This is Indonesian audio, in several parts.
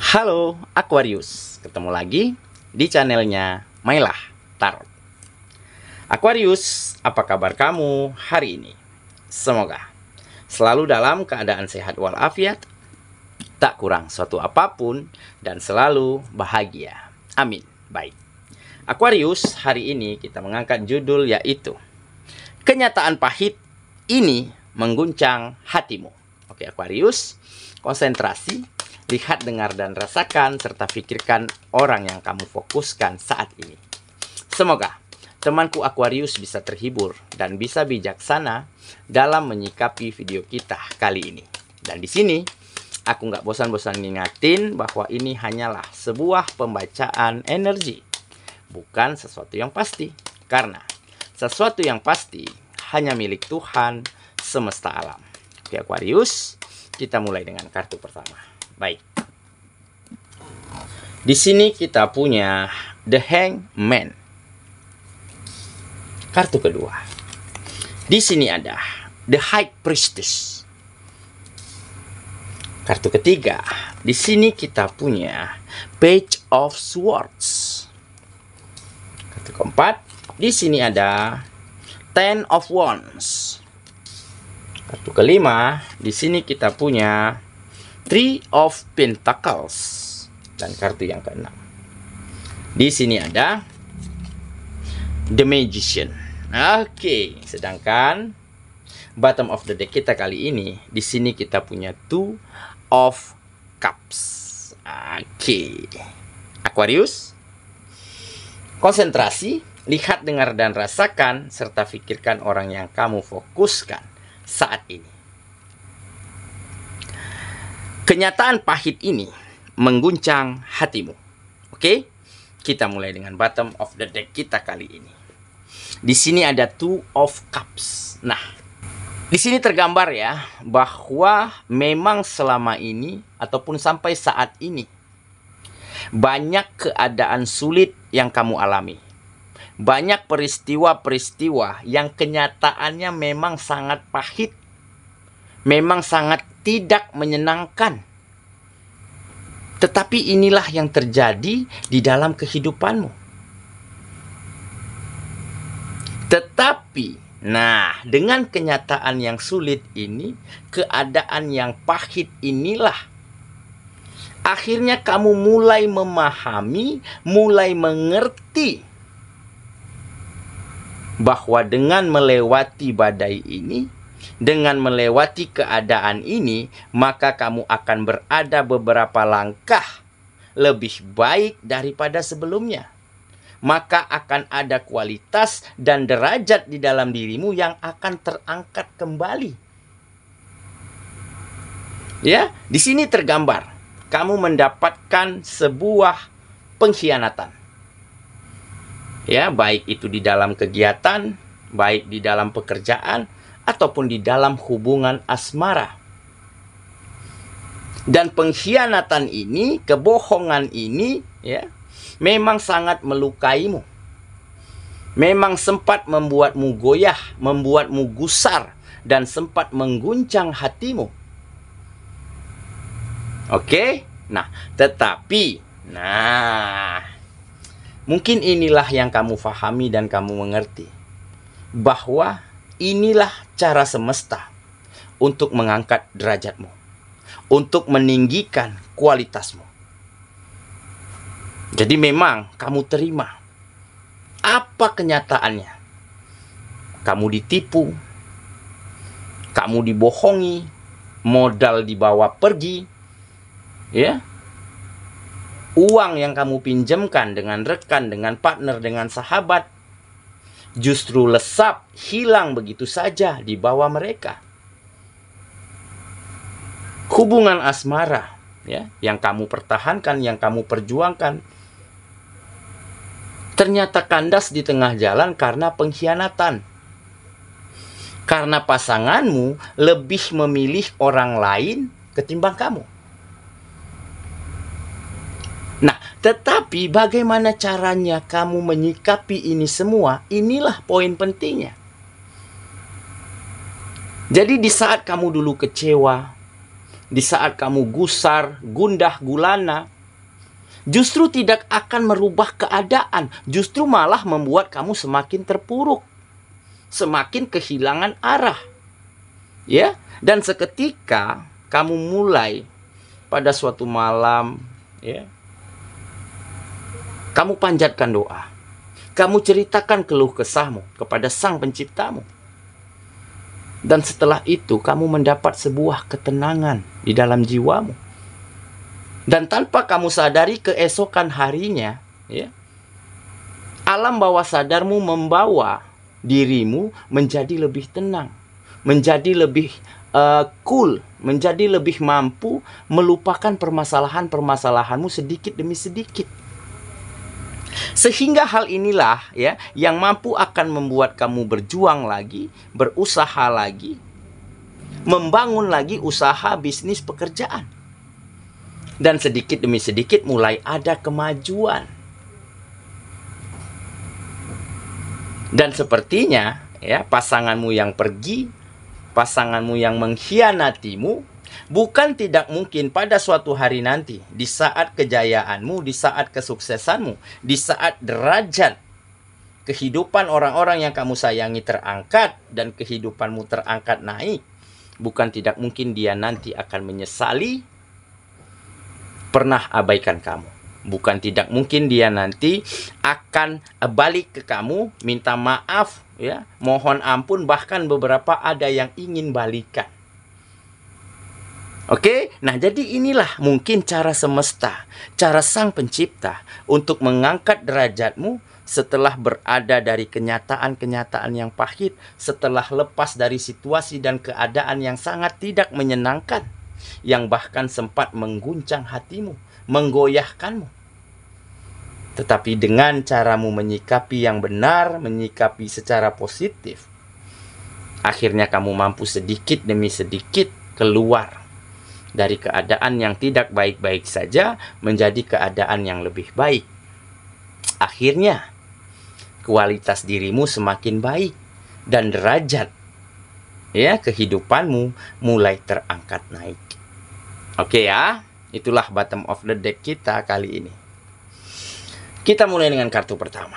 Halo Aquarius, ketemu lagi di channelnya Mailah Tarot. Aquarius, apa kabar kamu hari ini? Semoga selalu dalam keadaan sehat walafiat, tak kurang suatu apapun, dan selalu bahagia. Amin. Baik, Aquarius, hari ini kita mengangkat judul yaitu kenyataan pahit ini mengguncang hatimu. Oke Aquarius, konsentrasi. Lihat, dengar, dan rasakan, serta pikirkan orang yang kamu fokuskan saat ini. Semoga temanku Aquarius bisa terhibur dan bisa bijaksana dalam menyikapi video kita kali ini. Dan di sini, aku nggak bosan-bosan ngingatin bahwa ini hanyalah sebuah pembacaan energi, bukan sesuatu yang pasti. Karena sesuatu yang pasti hanya milik Tuhan semesta alam. Oke Aquarius, kita mulai dengan kartu pertama. Baik. Di sini kita punya The Hangman. Kartu kedua. Di sini ada The High Priestess. Kartu ketiga. Di sini kita punya Page of Swords. Kartu keempat. Di sini ada Ten of Wands. Kartu kelima. Di sini kita punya Three of Pentacles. Dan kartu yang keenam. Di sini ada The Magician. Oke, sedangkan bottom of the deck kita kali ini, di sini kita punya Two of Cups. Oke. Aquarius, konsentrasi, lihat, dengar, dan rasakan, serta pikirkan orang yang kamu fokuskan saat ini. Kenyataan pahit ini mengguncang hatimu. Oke? Kita mulai dengan bottom of the deck kita kali ini. Di sini ada Two of Cups. Nah, di sini tergambar ya bahwa memang selama ini ataupun sampai saat ini banyak keadaan sulit yang kamu alami. Banyak peristiwa-peristiwa yang kenyataannya memang sangat pahit. Memang sangat tidak menyenangkan. Tetapi inilah yang terjadi di dalam kehidupanmu. Tetapi, nah, dengan kenyataan yang sulit ini, keadaan yang pahit inilah, akhirnya kamu mulai memahami, mulai mengerti bahwa dengan melewati badai ini, dengan melewati keadaan ini, maka kamu akan berada beberapa langkah lebih baik daripada sebelumnya. Maka akan ada kualitas dan derajat di dalam dirimu yang akan terangkat kembali. Ya, di sini tergambar kamu mendapatkan sebuah pengkhianatan. Ya, baik itu di dalam kegiatan, baik di dalam pekerjaan, ataupun di dalam hubungan asmara. Dan pengkhianatan ini, kebohongan ini, ya, memang sangat melukaimu. Memang sempat membuatmu goyah, membuatmu gusar, dan sempat mengguncang hatimu. Oke? Nah, tetapi, mungkin inilah yang kamu fahami dan kamu mengerti. Bahwa inilah cara semesta untuk mengangkat derajatmu, untuk meninggikan kualitasmu. Jadi memang kamu terima apa kenyataannya. Kamu ditipu, kamu dibohongi, modal dibawa pergi, ya. Uang yang kamu pinjamkan dengan rekan, dengan partner, dengan sahabat, justru lesap, hilang begitu saja di bawah mereka. Hubungan asmara, ya, yang kamu pertahankan, yang kamu perjuangkan, ternyata kandas di tengah jalan karena pengkhianatan. Karena pasanganmu lebih memilih orang lain ketimbang kamu. Nah, tetapi bagaimana caranya kamu menyikapi ini semua? Inilah poin pentingnya. Jadi di saat kamu dulu kecewa, di saat kamu gusar, gundah gulana, justru tidak akan merubah keadaan, justru malah membuat kamu semakin terpuruk, semakin kehilangan arah. Ya, dan seketika kamu mulai pada suatu malam, ya, kamu panjatkan doa, kamu ceritakan keluh kesahmu kepada Sang Penciptamu. Dan setelah itu kamu mendapat sebuah ketenangan di dalam jiwamu. Dan tanpa kamu sadari keesokan harinya, ya, alam bawah sadarmu membawa dirimu menjadi lebih tenang, menjadi lebih cool, menjadi lebih mampu melupakan permasalahan-permasalahanmu sedikit demi sedikit. Sehingga hal inilah, ya, yang mampu akan membuat kamu berjuang lagi, berusaha lagi, membangun lagi usaha, bisnis, pekerjaan. Dan sedikit demi sedikit mulai ada kemajuan. Dan sepertinya, ya, pasanganmu yang pergi, pasanganmu yang mengkhianatimu, bukan tidak mungkin pada suatu hari nanti, di saat kejayaanmu, di saat kesuksesanmu, di saat derajat kehidupan orang-orang yang kamu sayangi terangkat dan kehidupanmu terangkat naik, bukan tidak mungkin dia nanti akan menyesali pernah abaikan kamu. Bukan tidak mungkin dia nanti akan balik ke kamu, minta maaf, ya, mohon ampun, bahkan beberapa ada yang ingin balikan. Oke, nah jadi inilah mungkin cara semesta, cara Sang Pencipta untuk mengangkat derajatmu setelah berada dari kenyataan-kenyataan yang pahit, setelah lepas dari situasi dan keadaan yang sangat tidak menyenangkan, yang bahkan sempat mengguncang hatimu, menggoyahkanmu. Tetapi dengan caramu menyikapi yang benar, menyikapi secara positif, akhirnya kamu mampu sedikit demi sedikit keluar dari keadaan yang tidak baik-baik saja menjadi keadaan yang lebih baik. Akhirnya kualitas dirimu semakin baik dan derajat, ya, kehidupanmu mulai terangkat naik. Oke ya, itulah bottom of the deck kita kali ini. Kita mulai dengan kartu pertama.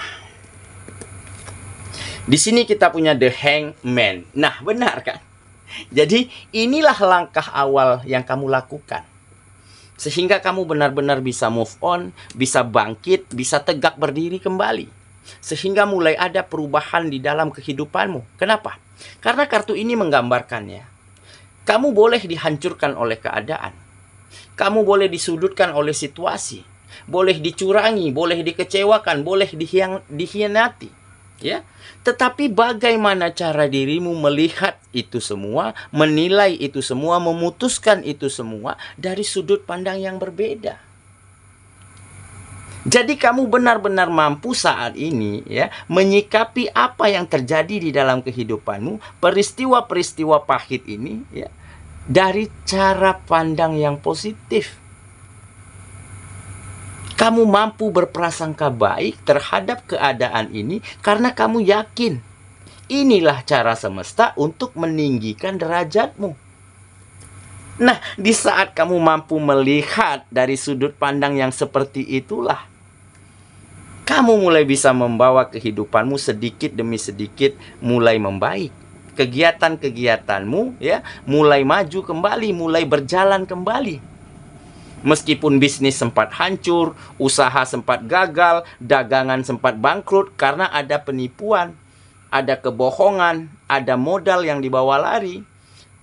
Di sini kita punya The Hangman. Nah, benar kan? Jadi inilah langkah awal yang kamu lakukan, sehingga kamu benar-benar bisa move on, bisa bangkit, bisa tegak berdiri kembali, sehingga mulai ada perubahan di dalam kehidupanmu. Kenapa? Karena kartu ini menggambarkannya, kamu boleh dihancurkan oleh keadaan, kamu boleh disudutkan oleh situasi, boleh dicurangi, boleh dikecewakan, boleh dikhianati, ya. Tetapi bagaimana cara dirimu melihat itu semua, menilai itu semua, memutuskan itu semua dari sudut pandang yang berbeda. Jadi kamu benar-benar mampu saat ini, ya, menyikapi apa yang terjadi di dalam kehidupanmu, peristiwa-peristiwa pahit ini, ya, dari cara pandang yang positif. Kamu mampu berprasangka baik terhadap keadaan ini karena kamu yakin inilah cara semesta untuk meninggikan derajatmu. Nah, di saat kamu mampu melihat dari sudut pandang yang seperti itulah, kamu mulai bisa membawa kehidupanmu sedikit demi sedikit mulai membaik. Kegiatan-kegiatanmu, ya, mulai maju kembali, mulai berjalan kembali. Meskipun bisnis sempat hancur, usaha sempat gagal, dagangan sempat bangkrut karena ada penipuan, ada kebohongan, ada modal yang dibawa lari,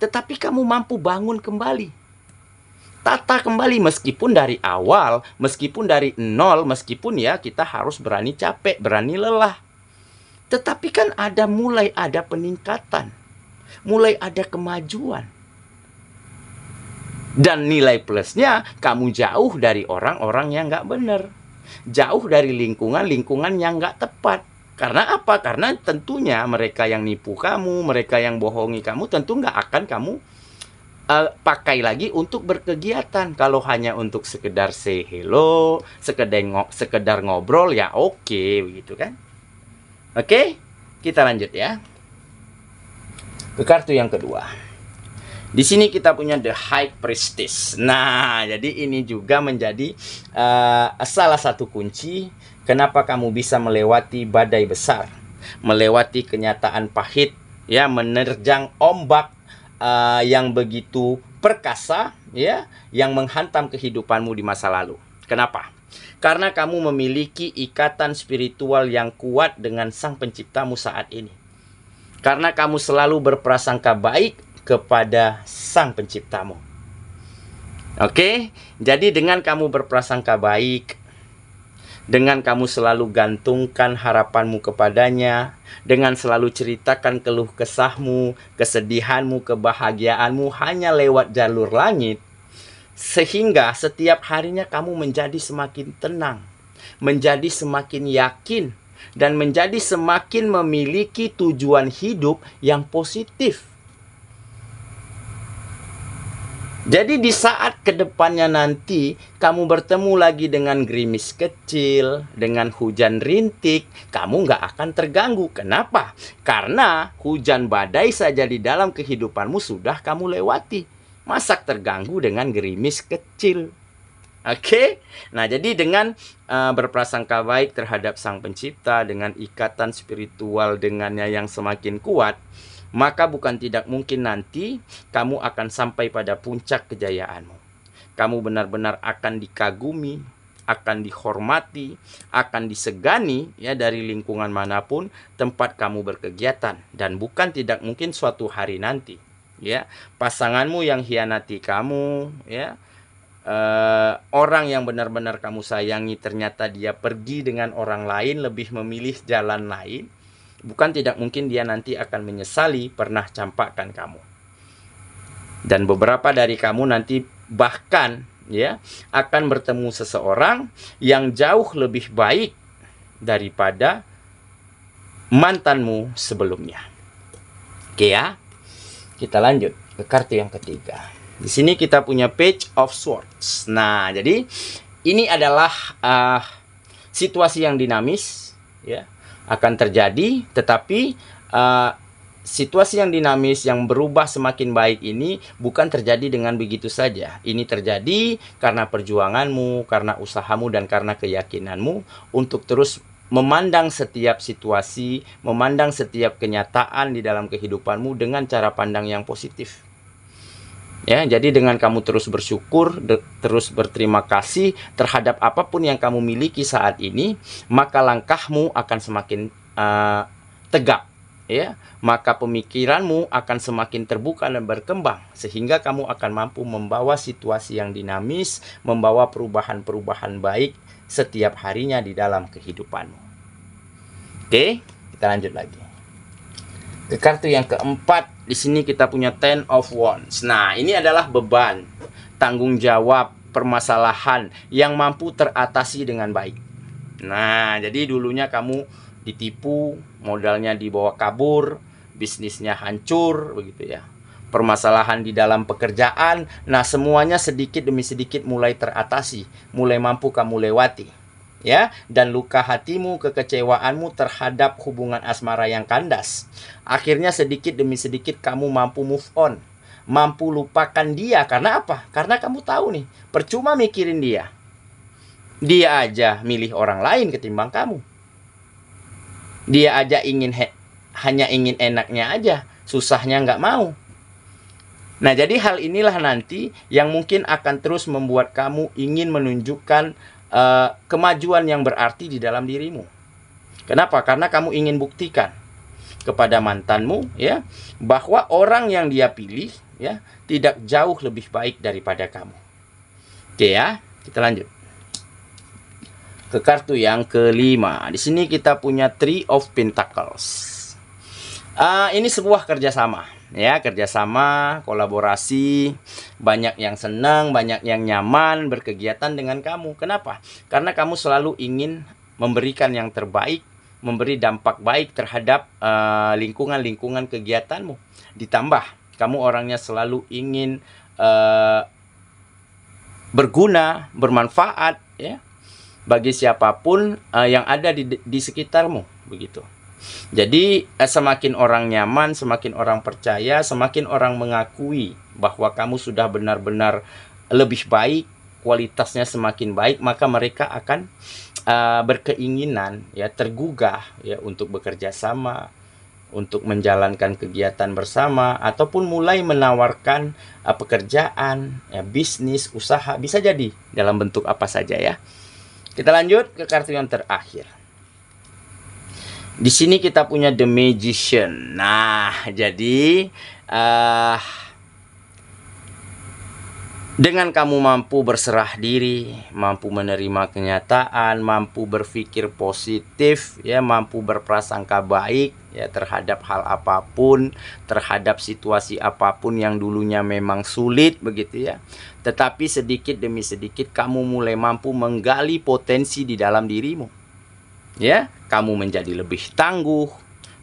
tetapi kamu mampu bangun kembali, tata kembali, meskipun dari awal, meskipun dari nol, meskipun ya kita harus berani capek, berani lelah, tetapi kan mulai ada peningkatan, mulai ada kemajuan. Dan nilai plusnya, kamu jauh dari orang-orang yang nggak benar. Jauh dari lingkungan-lingkungan yang nggak tepat. Karena apa? Karena tentunya mereka yang nipu kamu, mereka yang bohongi kamu, tentu nggak akan kamu pakai lagi untuk berkegiatan. Kalau hanya untuk sekedar say hello, sekedar ngobrol, ya oke, begitu kan? Oke, kita lanjut ya. Ke kartu yang kedua. Di sini kita punya The High Priestess. Nah, jadi ini juga menjadi salah satu kunci kenapa kamu bisa melewati badai besar, melewati kenyataan pahit, ya, menerjang ombak yang begitu perkasa, ya, yang menghantam kehidupanmu di masa lalu. Kenapa? Karena kamu memiliki ikatan spiritual yang kuat dengan Sang Penciptamu saat ini. Karena kamu selalu berprasangka baik kepada Sang Penciptamu. Oke, jadi dengan kamu berprasangka baik, dengan kamu selalu gantungkan harapanmu kepadanya, dengan selalu ceritakan keluh kesahmu, kesedihanmu, kebahagiaanmu hanya lewat jalur langit, sehingga setiap harinya kamu menjadi semakin tenang, menjadi semakin yakin, dan menjadi semakin memiliki tujuan hidup yang positif. Jadi di saat kedepannya nanti kamu bertemu lagi dengan gerimis kecil, dengan hujan rintik, kamu nggak akan terganggu. Kenapa? Karena hujan badai saja di dalam kehidupanmu sudah kamu lewati. Masa terganggu dengan gerimis kecil? Oke? Nah, jadi dengan berprasangka baik terhadap Sang Pencipta, dengan ikatan spiritual dengannya yang semakin kuat, maka bukan tidak mungkin nanti kamu akan sampai pada puncak kejayaanmu. Kamu benar-benar akan dikagumi, akan dihormati, akan disegani, ya, dari lingkungan manapun tempat kamu berkegiatan. Dan bukan tidak mungkin suatu hari nanti, ya, pasanganmu yang hianati kamu, ya, orang yang benar-benar kamu sayangi ternyata dia pergi dengan orang lain, lebih memilih jalan lain. Bukan tidak mungkin dia nanti akan menyesali pernah campakkan kamu. Dan beberapa dari kamu nanti bahkan, ya, akan bertemu seseorang yang jauh lebih baik daripada mantanmu sebelumnya. Oke, ya. Kita lanjut ke kartu yang ketiga. Di sini kita punya Page of Swords. Nah, jadi ini adalah situasi yang dinamis, ya, akan terjadi, tetapi situasi yang dinamis yang berubah semakin baik ini bukan terjadi dengan begitu saja. Ini terjadi karena perjuanganmu, karena usahamu, dan karena keyakinanmu untuk terus memandang setiap situasi, memandang setiap kenyataan di dalam kehidupanmu dengan cara pandang yang positif. Ya, jadi dengan kamu terus bersyukur, terus berterima kasih terhadap apapun yang kamu miliki saat ini, maka langkahmu akan semakin tegap, ya. Maka pemikiranmu akan semakin terbuka dan berkembang, sehingga kamu akan mampu membawa situasi yang dinamis, membawa perubahan-perubahan baik setiap harinya di dalam kehidupanmu. Oke, kita lanjut lagi. Ke kartu yang keempat, di sini kita punya Ten of Wands. Nah, ini adalah beban, tanggung jawab, permasalahan yang mampu teratasi dengan baik. Nah, jadi dulunya kamu ditipu, modalnya dibawa kabur, bisnisnya hancur, begitu ya. Permasalahan di dalam pekerjaan, nah semuanya sedikit demi sedikit mulai teratasi, mulai mampu kamu lewati. Ya, dan luka hatimu, kekecewaanmu terhadap hubungan asmara yang kandas, akhirnya sedikit demi sedikit kamu mampu move on, mampu lupakan dia. Karena apa? Karena kamu tahu nih, percuma mikirin dia. Dia aja milih orang lain ketimbang kamu. Dia aja hanya ingin enaknya aja, susahnya nggak mau. Nah, jadi hal inilah nanti yang mungkin akan terus membuat kamu ingin menunjukkan kemajuan yang berarti di dalam dirimu. Kenapa? Karena kamu ingin buktikan kepada mantanmu, ya, bahwa orang yang dia pilih, ya, tidak jauh lebih baik daripada kamu. Oke, ya, kita lanjut ke kartu yang kelima. Di sini kita punya Three of Pentacles. Ini sebuah kerjasama, ya, kerjasama, kolaborasi, banyak yang senang, banyak yang nyaman berkegiatan dengan kamu. Kenapa? Karena kamu selalu ingin memberikan yang terbaik, memberi dampak baik terhadap lingkungan-lingkungan kegiatanmu. Ditambah, kamu orangnya selalu ingin berguna, bermanfaat, ya, bagi siapapun yang ada di sekitarmu, begitu. Jadi semakin orang nyaman, semakin orang percaya, semakin orang mengakui bahwa kamu sudah benar-benar lebih baik, kualitasnya semakin baik, maka mereka akan berkeinginan, ya, tergugah, ya, untuk bekerja sama, untuk menjalankan kegiatan bersama, ataupun mulai menawarkan pekerjaan, ya, bisnis, usaha, bisa jadi dalam bentuk apa saja, ya. Kita lanjut ke kartu yang terakhir. Di sini kita punya The Magician. Nah, jadi dengan kamu mampu berserah diri, mampu menerima kenyataan, mampu berpikir positif, ya, mampu berprasangka baik, ya, terhadap hal apapun, terhadap situasi apapun yang dulunya memang sulit, begitu ya. Tetapi sedikit demi sedikit kamu mulai mampu menggali potensi di dalam dirimu. Ya, kamu menjadi lebih tangguh,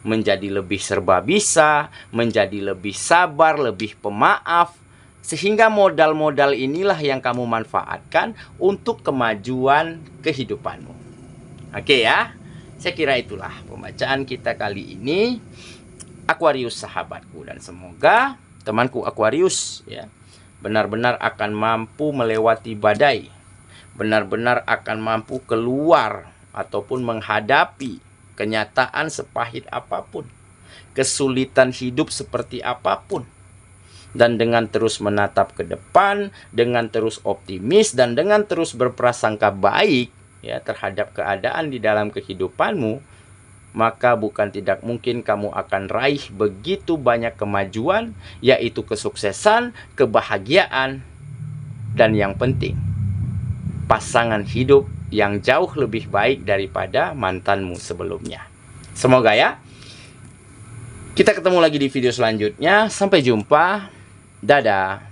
menjadi lebih serba bisa, menjadi lebih sabar, lebih pemaaf. Sehingga modal-modal inilah yang kamu manfaatkan untuk kemajuan kehidupanmu. Oke ya, saya kira itulah pembacaan kita kali ini, Aquarius sahabatku. Dan semoga temanku Aquarius, ya, benar-benar akan mampu melewati badai, benar-benar akan mampu keluar ataupun menghadapi kenyataan sepahit apapun, kesulitan hidup seperti apapun. Dan dengan terus menatap ke depan, dengan terus optimis, dan dengan terus berprasangka baik, ya, terhadap keadaan di dalam kehidupanmu, maka bukan tidak mungkin kamu akan raih begitu banyak kemajuan, yaitu kesuksesan, kebahagiaan, dan yang penting, pasangan hidup yang jauh lebih baik daripada mantanmu sebelumnya. Semoga, ya. Kita ketemu lagi di video selanjutnya. Sampai jumpa. Dadah.